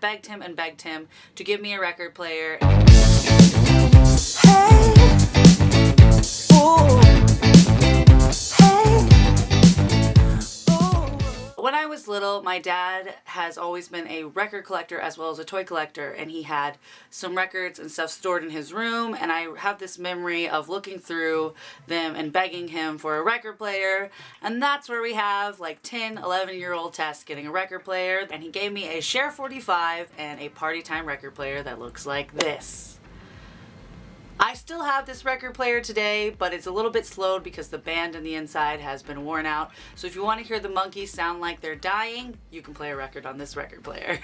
begged him and begged him to give me a record player. When I was little, my dad has always been a record collector as well as a toy collector, and he had some records and stuff stored in his room, and I have this memory of looking through them and begging him for a record player, and that's where we have like 10, 11-year-old Tess getting a record player, and he gave me a Share 45 and a Party Time record player that looks like this. I still have this record player today, but it's a little bit slowed because the band in the inside has been worn out. So if you want to hear the monkeys sound like they're dying, you can play a record on this record player.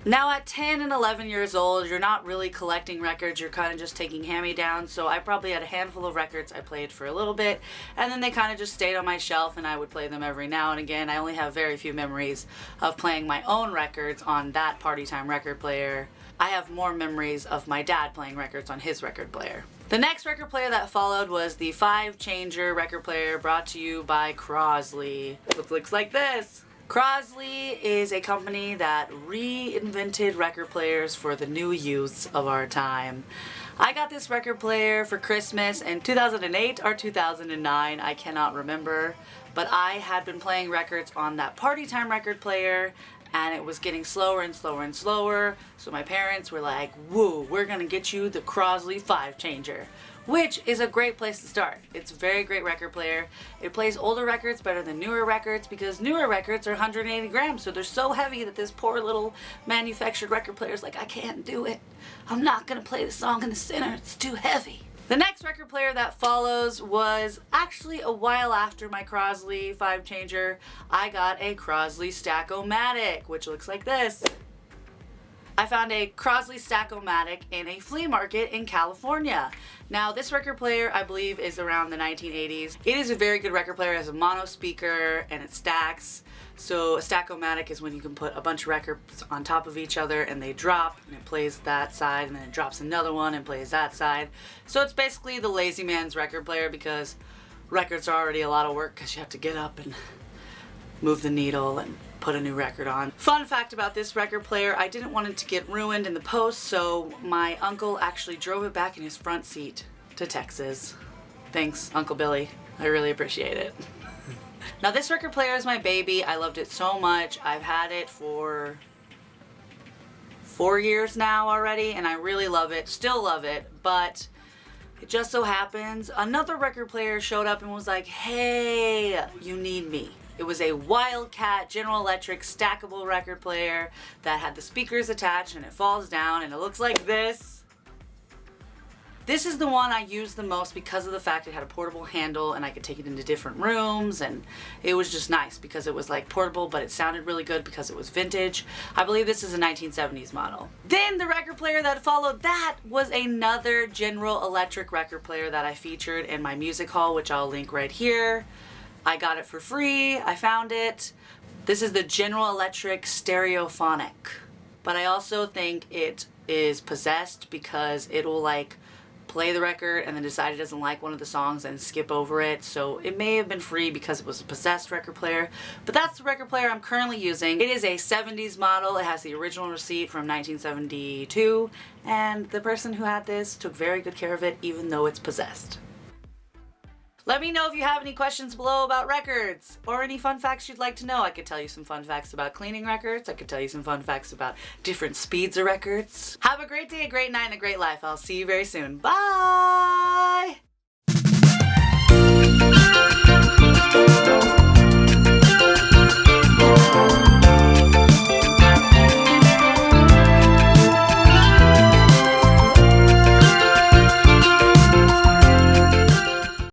Now at 10 and 11 years old, you're not really collecting records, you're kind of just taking hand-me-downs, so I probably had a handful of records I played for a little bit, and then they kind of just stayed on my shelf and I would play them every now and again. I only have very few memories of playing my own records on that Party Time record player. I have more memories of my dad playing records on his record player. The next record player that followed was the 5-changer record player brought to you by Crosley. It looks like this. Crosley is a company that reinvented record players for the new youths of our time. I got this record player for Christmas in 2008 or 2009, I cannot remember, but I had been playing records on that Party Time record player, and it was getting slower and slower and slower, so my parents were like, woo, we're gonna get you the Crosley 5-changer. Which is a great place to start. It's a very great record player. It plays older records better than newer records because newer records are 180 grams, so they're so heavy that this poor little manufactured record player is like, I can't do it. I'm not gonna play the song in the center, it's too heavy. The next record player that follows was actually a while after my Crosley 5-changer. I got a Crosley Stack-O-Matic, which looks like this. I found a Crosley Stack-O-Matic in a flea market in California. Now this record player I believe is around the 1980s. It is a very good record player. It has a mono speaker and it stacks. So a Stack-O-Matic is when you can put a bunch of records on top of each other and they drop and it plays that side and then it drops another one and plays that side. So it's basically the lazy man's record player because records are already a lot of work because you have to get up and move the needle and put a new record on. Fun fact about this record player, I didn't want it to get ruined in the post, so my uncle actually drove it back in his front seat to Texas. Thanks, Uncle Billy. I really appreciate it. Now this record player is my baby. I loved it so much. I've had it for 4 years now already, and I really love it. Still love it, but it just so happens another record player showed up and was like, hey, you need me. It was a Wildcat General Electric stackable record player that had the speakers attached and it falls down and it looks like this. This is the one I used the most because of the fact it had a portable handle and I could take it into different rooms, and it was just nice because it was like portable but it sounded really good because it was vintage. I believe this is a 1970s model. Then the record player that followed that was another General Electric record player that I featured in my music haul, which I'll link right here. I got it for free, I found it. This is the General Electric Stereophonic. But I also think it is possessed because it will like play the record and then decide it doesn't like one of the songs and skip over it. So it may have been free because it was a possessed record player. But that's the record player I'm currently using. It is a 70s model. It has the original receipt from 1972. And the person who had this took very good care of it even though it's possessed. Let me know if you have any questions below about records or any fun facts you'd like to know. I could tell you some fun facts about cleaning records. I could tell you some fun facts about different speeds of records. Have a great day, a great night, and a great life. I'll see you very soon. Bye!